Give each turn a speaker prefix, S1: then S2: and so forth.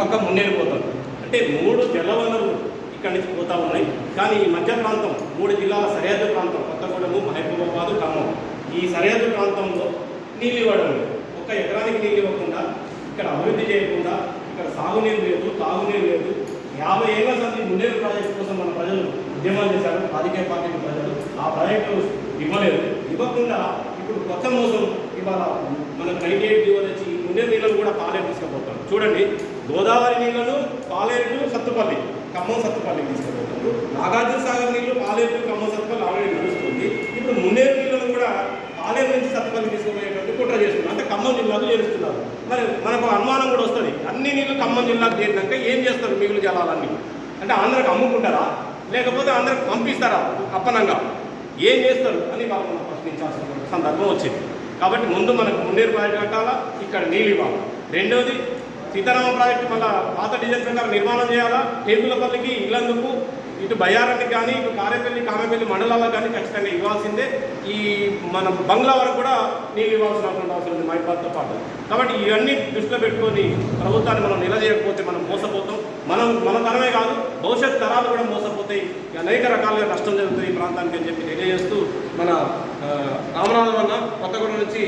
S1: పక్క మున్నేరిపోతారు. అంటే 3 జలవనరులు ఇక్కడి నుంచి పోతా ఉన్నాయి. కానీ ఈ మధ్య ప్రాంతం 3 జిల్లాల సరిహద్దు ప్రాంతం కొత్తగూడెము, మహబూబాబాద్, ఖమ్మం ఈ సరిహద్దు ప్రాంతంలో నీళ్ళు ఇవ్వడం లేదు. 1 ఎకరానికి నీళ్ళు ఇవ్వకుండా, ఇక్కడ అభివృద్ధి చేయకుండా, ఇక్కడ సాగునీరు లేదు, తాగునీరు లేదు. 50 ఏళ్ల సంది మున్నేరు ప్రాజెక్టు కోసం మన ప్రజలు ఉద్యమాలు చేశారు. రాజకీయ పార్టీ ప్రజలు ఆ ప్రాజెక్టు ఇవ్వలేదు. ఇవ్వకుండా ఇప్పుడు కొత్త మోసం ఇవాళ మనకు 98 జీవో తెచ్చి మున్నేరు నీళ్ళను కూడా పాలేరు తీసుకుపోతారు. చూడండి, గోదావరి నీళ్లను పాలేరు, సత్తుపల్లి, ఖమ్మం సత్తుపల్లికి తీసుకుపోతారు. నాగార్జున సాగర్ నీళ్లు పాలేరు, ఖమ్మం సత్తుపల్లి ఆల్రెడీ నడుస్తుంది. ఇప్పుడు మున్నేరు నీళ్లను కూడా పాలేరు నుంచి సత్తుపల్లి తీసుకుపోయేటువంటి కుట్ర చేస్తున్నారు. అంటే ఖమ్మం జిల్లాకు చేరుస్తున్నారు. మరి మనకు అనుమానం కూడా వస్తుంది, అన్ని నీళ్లు ఖమ్మం జిల్లాకు చేరినాక ఏం చేస్తారు మిగులు జలాలన్నీ? అంటే ఆంధ్రకు అమ్ముకుంటారా, లేకపోతే ఆంధ్రకు పంపిస్తారా అప్పనంగా? ఏం చేస్తారు అని వాళ్ళు మనం ప్రశ్నించాల్సిన సందర్భం వచ్చింది. కాబట్టి ముందు మనకు మున్నేరు ప్రాజెక్టు కట్టాలా, ఇక్కడ నీళ్ళు ఇవ్వాలి. రెండోది, సీతారామ ప్రాజెక్టు మళ్ళీ పాత డిజైన్ ప్రకారం నిర్మాణం చేయాలా. టేకులపల్లికి ఇళ్లందుకు ఇటు బయ్యారానికి కానీ, ఇటు కారేపల్లి, కామెపల్లి మండలాలకు కానీ ఖచ్చితంగా ఇవ్వాల్సిందే. ఈ మన బంగ్లా వరకు కూడా నీళ్ళు ఇవ్వాల్సినటువంటి అవసరం ఉంది మైబాద్తో పాటు. కాబట్టి ఇవన్నీ దృష్టిలో పెట్టుకొని ప్రభుత్వాన్ని మనం నిలదీయకపోతే మనం మోసపోతాం. మన తరమే కాదు, భవిష్యత్ తరాలు కూడా మోసపోతాయి. అనేక రకాలుగా నష్టం జరుగుతుంది ఈ ప్రాంతానికి అని చెప్పి తెలియజేస్తూ, మన రామనాథం అన్న కొత్తగూడెం నుంచి